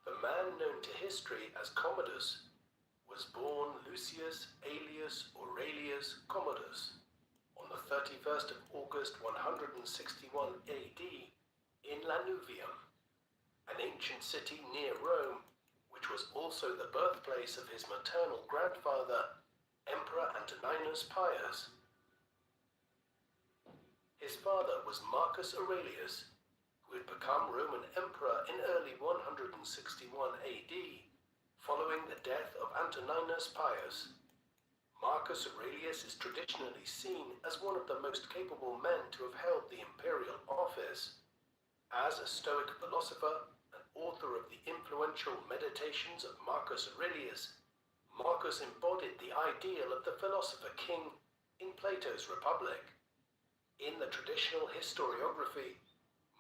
The man known to history as Commodus was born Lucius Aelius Aurelius Commodus on the 31st of August 161 AD in Lanuvium, an ancient city near Rome, which was also the birthplace of his maternal grandfather, Emperor Antoninus Pius. His father was Marcus Aurelius, who had become Roman Emperor in early 161 AD, following the death of Antoninus Pius. Marcus Aurelius is traditionally seen as one of the most capable men to have held the imperial office. As a Stoic philosopher and author of the influential Meditations of Marcus Aurelius, Marcus embodied the ideal of the philosopher king in Plato's Republic. In the traditional historiography,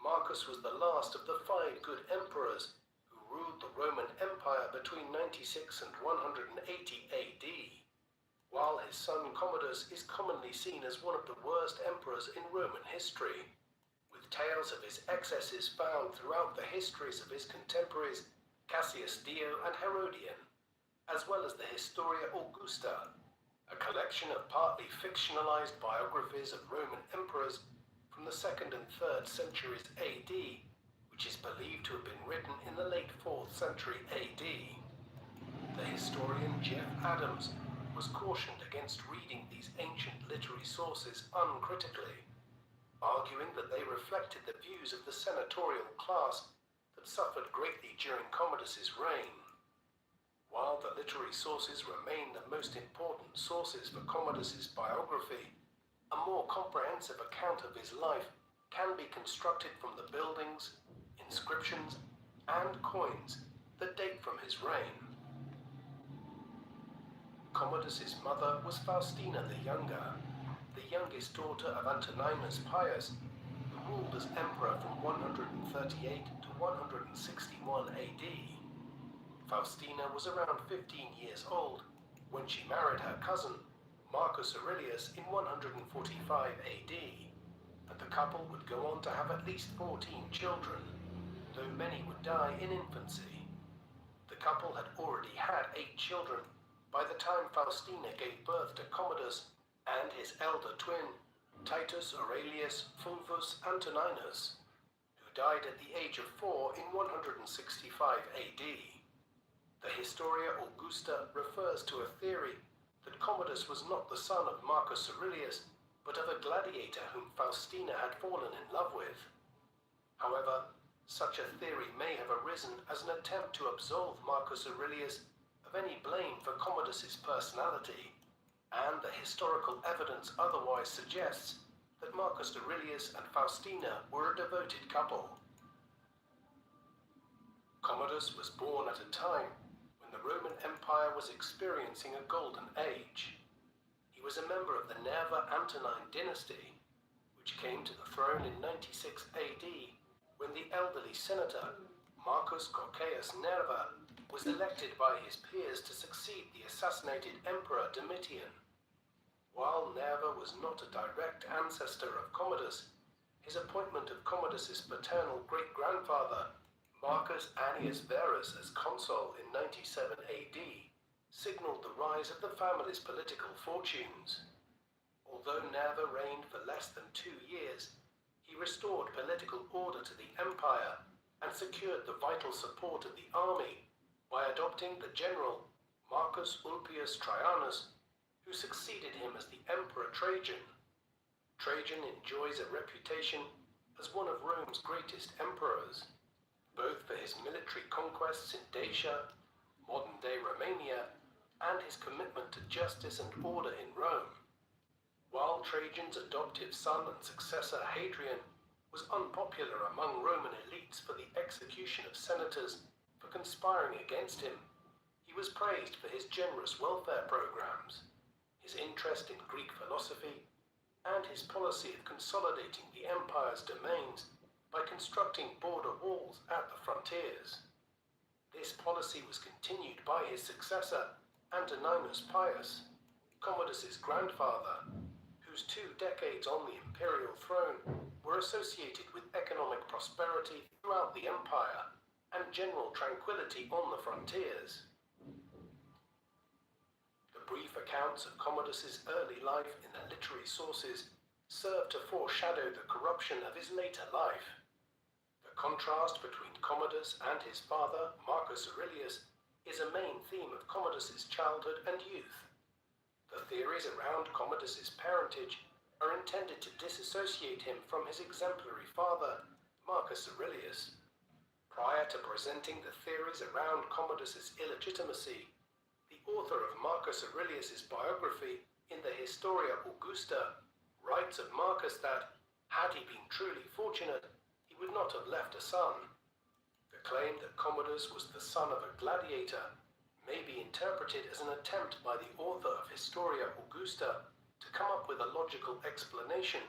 Marcus was the last of the 5 good emperors who ruled the Roman Empire between 96 and 180 AD, while his son Commodus is commonly seen as one of the worst emperors in Roman history, with tales of his excesses found throughout the histories of his contemporaries Cassius Dio and Herodian, as well as the Historia Augusta, a collection of partly fictionalized biographies of Roman emperors from the 2nd and 3rd centuries AD, which is believed to have been written in the late 4th century AD. The historian Jeff Adams was cautioned against reading these ancient literary sources uncritically, arguing that they reflected the views of the senatorial class that suffered greatly during Commodus's reign. While the literary sources remain the most important sources for Commodus's biography, a more comprehensive account of his life can be constructed from the buildings, inscriptions, and coins that date from his reign. Commodus's mother was Faustina the Younger, the youngest daughter of Antoninus Pius, who ruled as emperor from 138 to 161 AD. Faustina was around 15 years old when she married her cousin, Marcus Aurelius, in 145 AD, and the couple would go on to have at least 14 children, though many would die in infancy. The couple had already had 8 children by the time Faustina gave birth to Commodus and his elder twin, Titus Aurelius Fulvus Antoninus, who died at the age of 4 in 165 AD. The Historia Augusta refers to a theory that Commodus was not the son of Marcus Aurelius, but of a gladiator whom Faustina had fallen in love with. However, such a theory may have arisen as an attempt to absolve Marcus Aurelius of any blame for Commodus's personality, and the historical evidence otherwise suggests that Marcus Aurelius and Faustina were a devoted couple. Commodus was born at a time when the Roman Empire was experiencing a golden age. He was a member of the Nerva-Antonine dynasty, which came to the throne in 96 AD when the elderly senator, Marcus Cocceius Nerva, was elected by his peers to succeed the assassinated Emperor Domitian. While Nerva was not a direct ancestor of Commodus, his appointment of Commodus's paternal great-grandfather, Marcus Annius Verus, as consul in 97 AD, signaled the rise of the family's political fortunes. Although Nerva reigned for less than 2 years, he restored political order to the empire and secured the vital support of the army by adopting the general Marcus Ulpius Traianus, who succeeded him as the Emperor Trajan. Trajan enjoys a reputation as one of Rome's greatest emperors, both for his military conquests in Dacia, modern-day Romania, and his commitment to justice and order in Rome. While Trajan's adoptive son and successor Hadrian was unpopular among Roman elites for the execution of senators for conspiring against him, he was praised for his generous welfare programs, his interest in Greek philosophy, and his policy of consolidating the empire's domains by constructing border walls at the frontiers. This policy was continued by his successor, Antoninus Pius, Commodus's grandfather, whose 2 decades on the imperial throne were associated with economic prosperity throughout the empire and general tranquility on the frontiers. The brief accounts of Commodus's early life in the literary sources serve to foreshadow the corruption of his later life. The contrast between Commodus and his father, Marcus Aurelius, is a main theme of Commodus's childhood and youth. The theories around Commodus's parentage are intended to disassociate him from his exemplary father, Marcus Aurelius. Prior to presenting the theories around Commodus's illegitimacy, the author of Marcus Aurelius's biography in the Historia Augusta writes of Marcus that, had he been truly fortunate, he would not have left a son. The claim that Commodus was the son of a gladiator may be interpreted as an attempt by the author of Historia Augusta to come up with a logical explanation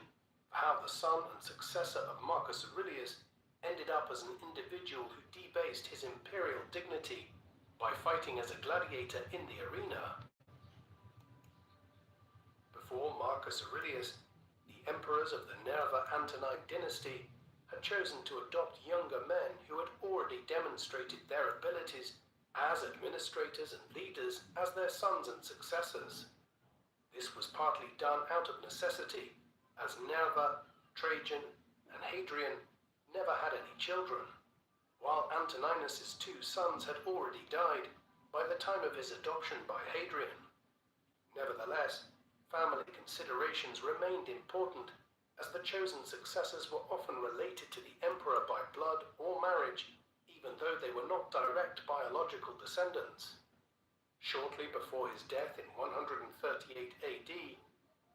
for how the son and successor of Marcus Aurelius ended up as an individual who debased his imperial dignity by fighting as a gladiator in the arena. Before Marcus Aurelius, the emperors of the Nerva-Antonine dynasty had chosen to adopt younger men who had already demonstrated their abilities as administrators and leaders as their sons and successors. This was partly done out of necessity, as Nerva, Trajan, and Hadrian never had any children, while Antoninus's 2 sons had already died by the time of his adoption by Hadrian. Nevertheless, family considerations remained important, as the chosen successors were often related to the emperor by blood or marriage, even though they were not direct biological descendants. Shortly before his death in 138 AD,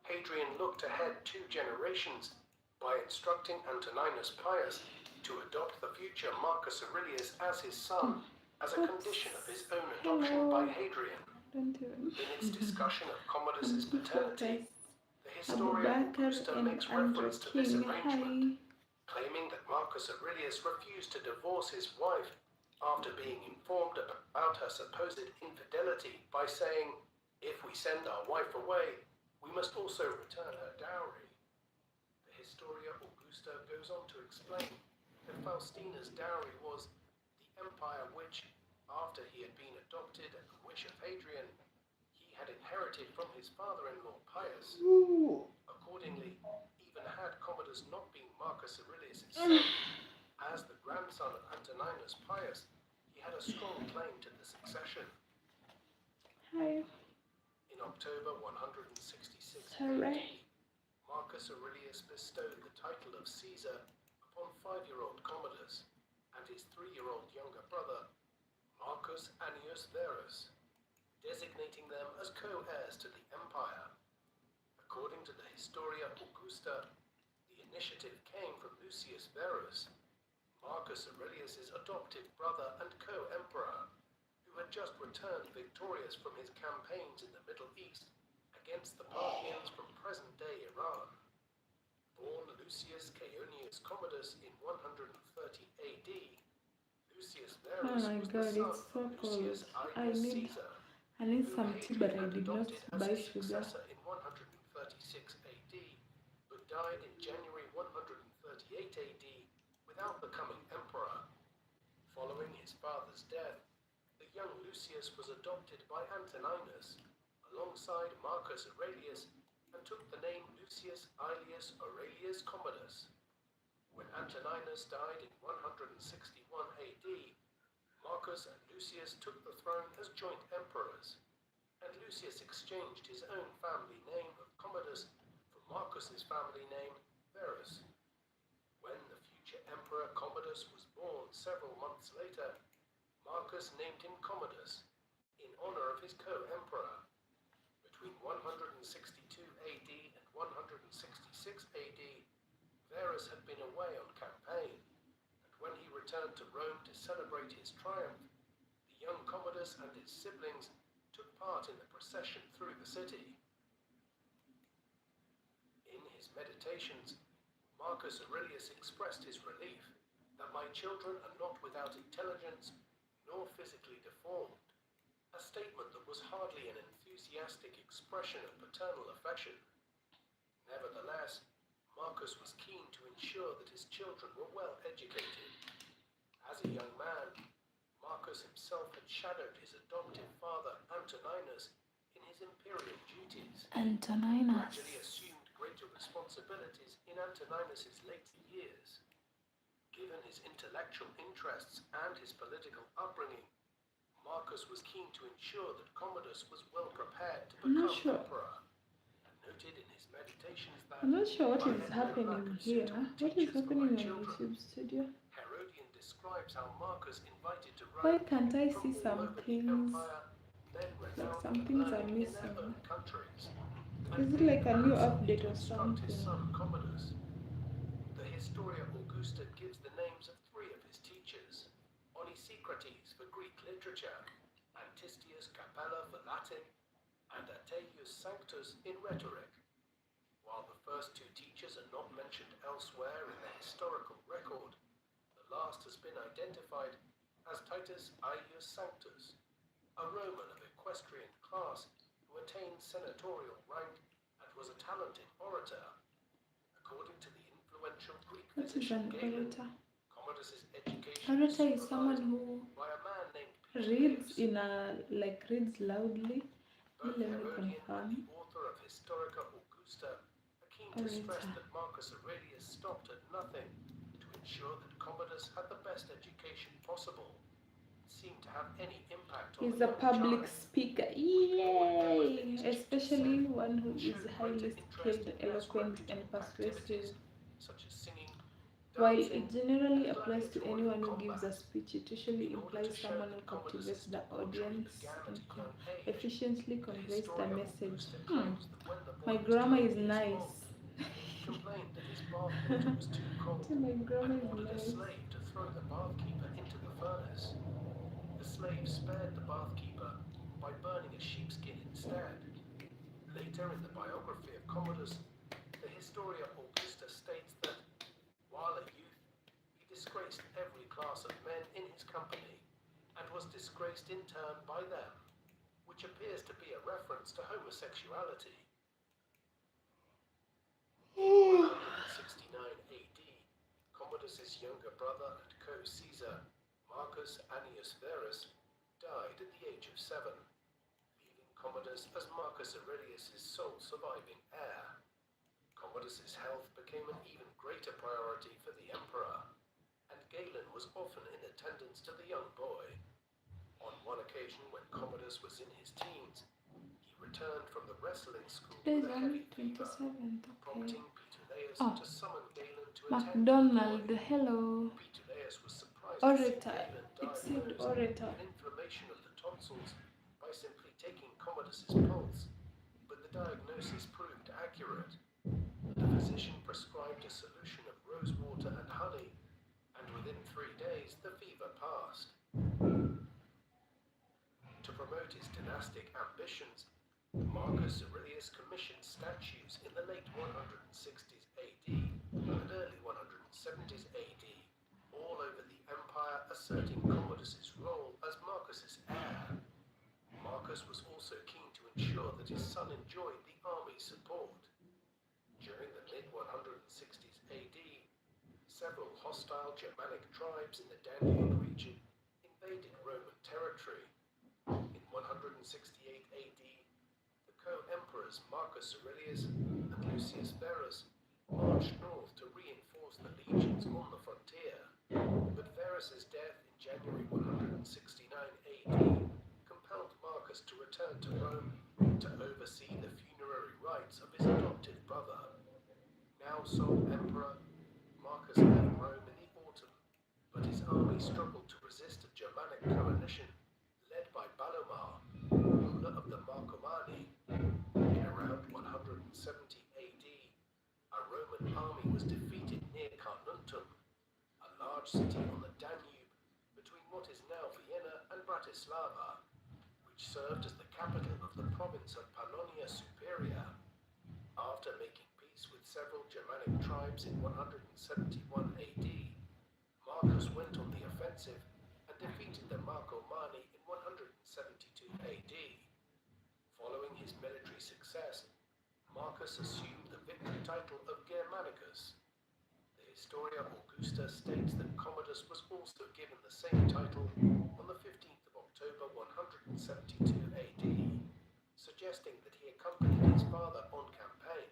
Hadrian looked ahead 2 generations by instructing Antoninus Pius to adopt the future Marcus Aurelius as his son, as a condition of his own adoption by Hadrian. Don't even. In its discussion of Commodus's paternity, the Abu Historia Bakr Augusta and makes Andrew reference to this King. arrangement, Hi. claiming that Marcus Aurelius refused to divorce his wife after being informed about her supposed infidelity by saying, "If we send our wife away, we must also return her dowry." The Historia Augusta goes on to explain that Faustina's dowry was the empire which, after he had been adopted at the wish of Hadrian, he had inherited from his father-in-law Pius. Accordingly, even had Commodus not been Marcus Aurelius' son, as the grandson of Antoninus Pius, he had a strong claim to the succession. Hi. In October 166 Hooray. AD, Marcus Aurelius bestowed the title of Caesar upon 5-year-old Commodus and his 3-year-old younger brother, Marcus Annius Verus, designating them as co-heirs to the empire. According to the Historia Augusta, the initiative came from Lucius Verus, Marcus Aurelius' adopted brother and co-emperor, who had just returned victorious from his campaigns in the Middle East against the Parthians from present-day Iran. Born Lucius Caeonius Commodus in 130 AD, Lucius Verus Oh my was god, the son it's so of Lucius cold. Aelius Caesar, I need whom some tea, but I Hadrian had did not adopted as buy his sugar. successor in 136 AD, but died in January 138 AD without becoming emperor. Following his father's death, the young Lucius was adopted by Antoninus alongside Marcus Aurelius and took the name Lucius Aelius Aurelius Commodus. When Antoninus died in 161 AD, Marcus and Lucius took the throne as joint emperors, and Lucius exchanged his own family name of Commodus for Marcus's family name Verus. When the future emperor Commodus was born several months later, Marcus named him Commodus in honor of his co-emperor. Between 162 AD and 166 AD, Verus had been away on campaign, and when he returned to Rome to celebrate his triumph, the young Commodus and his siblings took part in the procession through the city. In his meditations, Marcus Aurelius expressed his relief that my children are not without intelligence nor physically deformed, a statement that was hardly an enthusiastic expression of paternal affection. Nevertheless, Marcus was keen to ensure that his children were well educated. As a young man, Marcus himself had shadowed his adoptive father Antoninus in his imperial duties. Gradually assumed greater responsibilities in Antoninus's later years. Given his intellectual interests and his political upbringing, Marcus was keen to ensure that Commodus was well prepared to I'm not become sure. emperor, and noted in his meditations that I'm not sure what "I is had no lack happening of here. suitable What is teachers for happening my on children." YouTube studio? Herodian describes how Marcus invited to Why Rome can't I from see all some over the things? empire men Like renowned some for things are learning in their missing. own countries. Is it like a new update or something? His son Commodus. The Historia Augusta gives the names of 3 of his teachers: Onesicrates for Greek literature, Antistius Capella for Latin, and Ateius Sanctus in rhetoric. While the first 2 teachers are not mentioned elsewhere in the historical record, the last has been identified as Titus Aelius Sanctus, a Roman of equestrian class who attained senatorial rank and was a talented orator. According to the influential Greek What is physician an Galen, orator? Commodus's education was Orator is someone supervised who by a man named reads Publius. in a reads loudly. Both Let me Herodian and confirm. the author of Historica Augusta are keen to stress Orator. that Marcus Aurelius stopped at nothing to ensure that Commodus had the best education possible. It seemed to have any impact on He's the a young public child. speaker. We know whatever Yay! his tutors Especially said, one who it is showed highly greater interest skilled, in less eloquent, and reputable persuasive. activities such as singing, While dancing, it generally and applies to gladiatorial anyone who gives a combat. speech, it usually In order implies to show someone who that Commodus's captivates the debauchery audience began and at a young age, efficiently the conveys the Historia message. Augusta claims that when the My boy was grammar 12 is years nice. old, he complained that his bath water was too cold My grammar and is ordered a nice. slave to throw the bathkeeper into the furnace. The slave spared the bathkeeper, by burning a sheepskin instead. Later in the biography of Commodus, the Historia Augusta states that, while a youth, he disgraced every class of men in his company, and was disgraced in turn by them, which appears to be a reference to homosexuality. 169 AD, Commodus's younger brother and co-Caesar, Marcus Annius Verus, died at the age of 7, leaving Commodus as Marcus Aurelius's sole surviving heir. Commodus's health became an even greater priority for the emperor, and Galen was often in attendance to the young boy. On one occasion when Commodus was in his teens, he returned from the wrestling school Today's with a on heavy fever, 27th, okay. prompting Petulaeus Oh. to summon Galen to attend McDonald, the boy. hello. Petulaeus was surprised to see Orator. Galen It said diagnosed orator. an inflammation of the tonsils by simply taking Commodus's pulse, but the diagnosis proved accurate. The physician prescribed a solution of rose water and honey, and within 3 days the fever passed. To promote his dynastic ambitions, Marcus Aurelius commissioned statues in the late 160s AD and early 170s AD all over the empire, asserting Commodus's role as Marcus's heir. Marcus was also keen to ensure that his son enjoyed the army's support. During the mid-160s AD, several hostile Germanic tribes in the Danube region invaded Roman territory. In 168 AD, the co-emperors Marcus Aurelius and Lucius Verus marched north to reinforce the legions on the frontier, but Verus's death in January 169 AD compelled Marcus to return to Rome to oversee the funerary rites of his adopted brother. Now sole emperor, Marcus left Rome in the autumn, but his army struggled to resist a Germanic coalition led by Balomar, ruler of the Marcomanni. In around 170 AD, a Roman army was defeated near Carnuntum, a large city on the Danube between what is now Vienna and Bratislava, which served as the capital of the province of Pannonia Superior. After making peace with several Germanic tribes in 171 AD, Marcus went on the offensive and defeated the Marcomanni in 172 AD. Following his military success, Marcus assumed the victory title of Germanicus. The Historia Augusta states that Commodus was also given the same title on the 15th of October 172 AD, suggesting that he accompanied his father on campaign.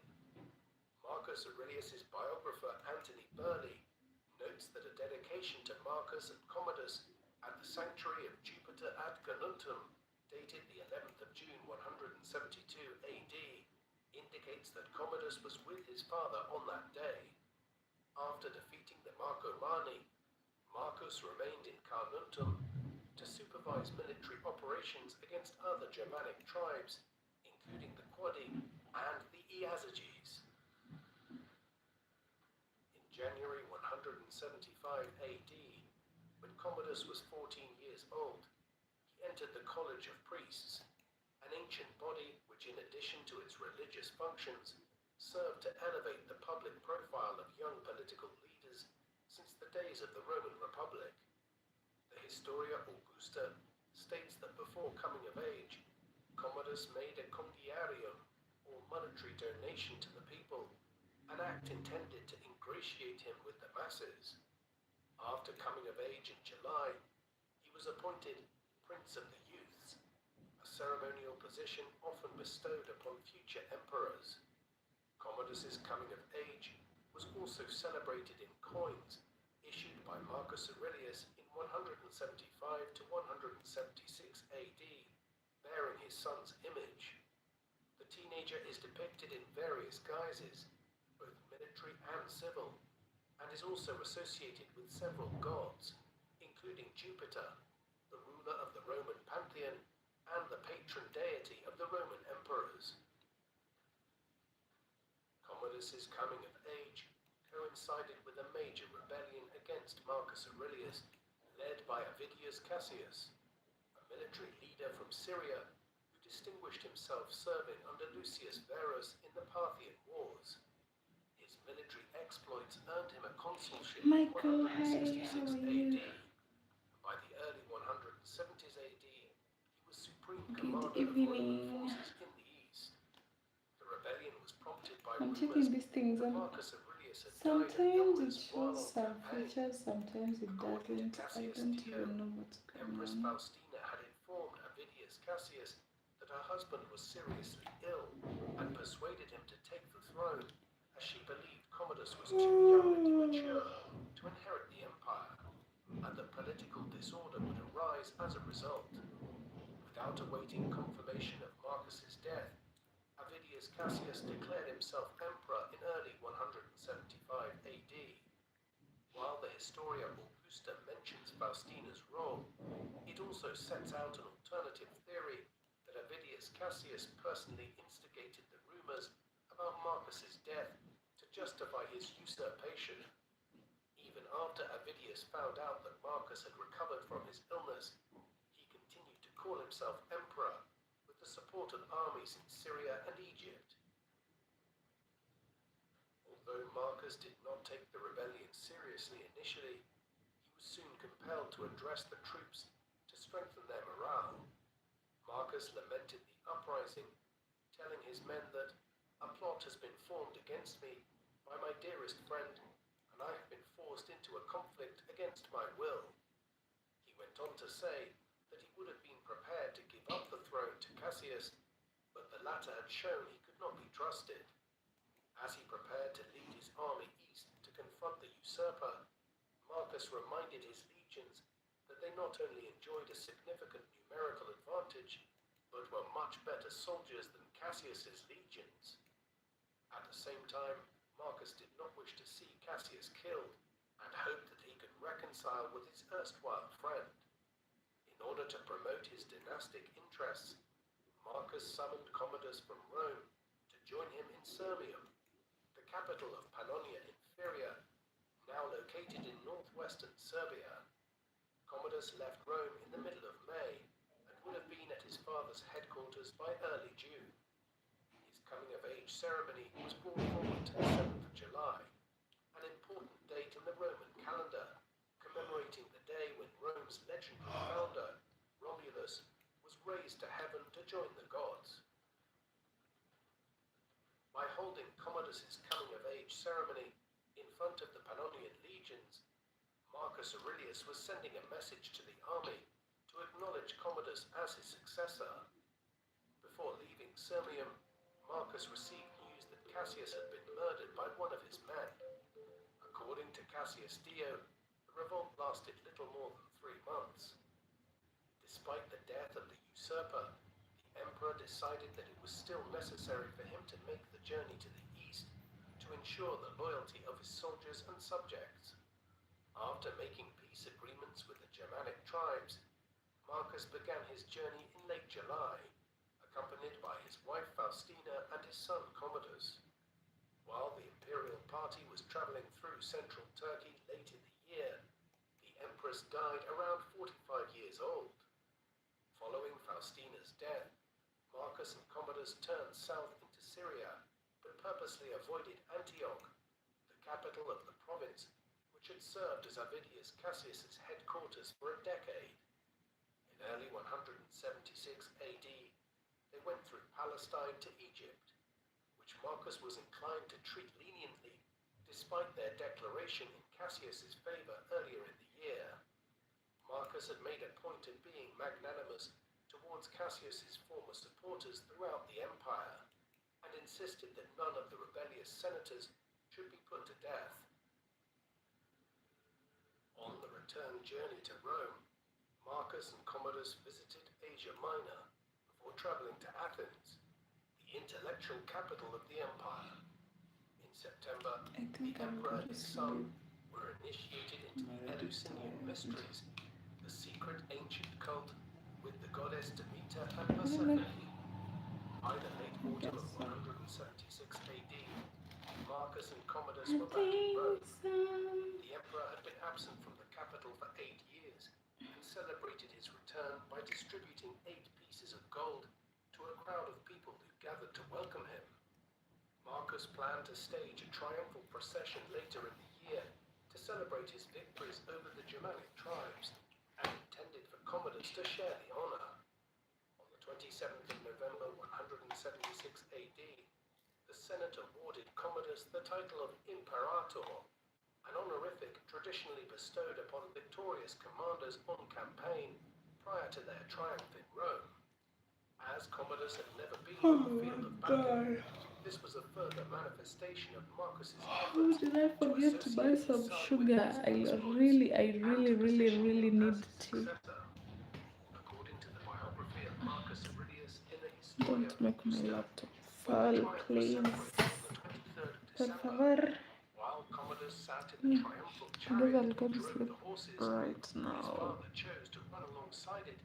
Marcus Aurelius's biographer Antony Burley notes that a dedication to Marcus and Commodus at the sanctuary of Jupiter at Carnuntum, dated the 11th of June 172 AD, indicates that Commodus was with his father on that day. After defeating the Marcomanni, Marcus remained in Carnuntum to supervise military operations against other Germanic tribes, including the Quadi and the Iazyges. In January 175 AD, when Commodus was 14 years old, he entered the College of Priests, an ancient body which, in addition to its religious functions, served to elevate the public profile of young political leaders since the days of the Roman Republic. The Historia Augusta states that before coming of age, Commodus made a condiarium, or monetary donation to the people, an act intended to ingratiate him with the masses. After coming of age in July, he was appointed Prince of the Youths, a ceremonial position often bestowed upon future emperors. Commodus's coming of age was also celebrated in coins issued by Marcus Aurelius in 175 to 176 AD, bearing his son's image. The teenager is depicted in various guises, both military and civil, and is also associated with several gods, including Jupiter, the ruler of the Roman pantheon and the patron deity of the Roman emperors. Commodus's coming of age coincided with a major rebellion against Marcus Aurelius, led by Avidius Cassius, a military leader from Syria distinguished himself serving under Lucius Verus in the Parthian Wars. His military exploits earned him a consulship in Michael, hi, 166 how are AD. you? By the early 170s AD, he was supreme Good commander of Roman evening. forces in the east. The rebellion was prompted by I'm rumors checking these things that and Marcus Aurelius had died of sometimes it illness while shows on some campaign. features, sometimes it According to doesn't. I Cassius don't Dio, even know what's going Empress on. Faustina had informed Avidius Cassius that her husband was seriously ill and persuaded him to take the throne, as she believed Commodus was too young and immature to inherit the empire, and that political disorder would arise as a result. Without awaiting confirmation of Marcus's death, Avidius Cassius declared himself emperor in early 175 AD. While the Historia Augusta mentions Faustina's role, it also sets out an alternative theory that Avidius Cassius personally instigated the rumors about Marcus's death to justify his usurpation. Even after Avidius found out that Marcus had recovered from his illness, he continued to call himself emperor with the support of armies in Syria and Egypt. Although Marcus did not take the rebellion seriously initially, he was soon compelled to address the troops to strengthen their morale. Marcus lamented the uprising, telling his men that a plot has been formed against me by my dearest friend, and I have been forced into a conflict against my will. He went on to say that he would have been prepared to give up the throne to Cassius, but the latter had shown he could not be trusted. As he prepared to lead his army east to confront the usurper, Marcus reminded his legions that they not only enjoyed a significant numerical advantage, but were much better soldiers than Cassius's legions. At the same time, Marcus did not wish to see Cassius killed, and hoped that he could reconcile with his erstwhile friend. In order to promote his dynastic interests, Marcus summoned Commodus from Rome to join him in Sirmium, the capital of Pannonia Inferior, now located in northwestern Serbia. Commodus left Rome in the middle of May and would have been at his father's headquarters by early June. His coming-of-age ceremony was brought forward to the 7th of July, an important date in the Roman calendar, commemorating the day when Rome's legendary founder, Romulus, was raised to heaven to join the gods. By holding Commodus's coming-of-age ceremony in front of the Pannonian legions, Marcus Aurelius was sending a message to the army to acknowledge Commodus as his successor. Before leaving Sirmium, Marcus received news that Cassius had been murdered by one of his men. According to Cassius Dio, the revolt lasted little more than 3 months. Despite the death of the usurper, the emperor decided that it was still necessary for him to make the journey to the east to ensure the loyalty of his soldiers and subjects. After making peace agreements with the Germanic tribes, Marcus began his journey in late July, accompanied by his wife Faustina and his son Commodus. While the imperial party was traveling through central Turkey late in the year, the empress died around 45 years old. Following Faustina's death, Marcus and Commodus turned south into Syria, but purposely avoided Antioch, the capital of the province, which had served as Avidius Cassius's headquarters for a decade. In early 176 AD, they went through Palestine to Egypt, which Marcus was inclined to treat leniently, despite their declaration in Cassius's favor earlier in the year. Marcus had made a point of being magnanimous towards Cassius's former supporters throughout the empire, and insisted that none of the rebellious senators should be put to death. On the return journey to Rome, Marcus and Commodus visited Asia Minor before traveling to Athens, the intellectual capital of the empire. In September, the emperor and his son were initiated into the Eleusinian Mysteries, the secret ancient cult with the goddess Demeter and Persephone. By the late autumn of 176 AD, Marcus and Commodus were back in Rome. The emperor had been absent from the capital for 8 years and celebrated his return by distributing 8 pieces of gold to to a crowd of people who gathered to welcome him. Marcus planned to stage a triumphal procession later in the year to celebrate his victories over the Germanic tribes and intended for Commodus to share the honor. On the 27th of November 176 AD, the Senate awarded Commodus the title of Imperator, an honorific traditionally bestowed upon victorious commanders on campaign prior to their triumph in Rome. As Commodus had never been on the field of battle, this was a further manifestation of Marcus's Oh, efforts did I forget to buy associate his some son sugar? with his I exploits really and to position really him need as his tea. successor. According to the biography of Marcus Aurelius in the Historia Don't make my Augusta, laptop when the fall, triumph was please. celebrated on the 23rd of Por December, favor. while Commodus sat in the triumphal I guess chariot I'll go and to drove sleep the horses, right his now. father chose to run alongside it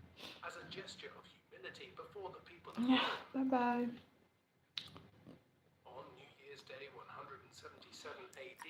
as a gesture of humility before the people of Yeah, Rome. bye bye. On New Year's Day 177 AD,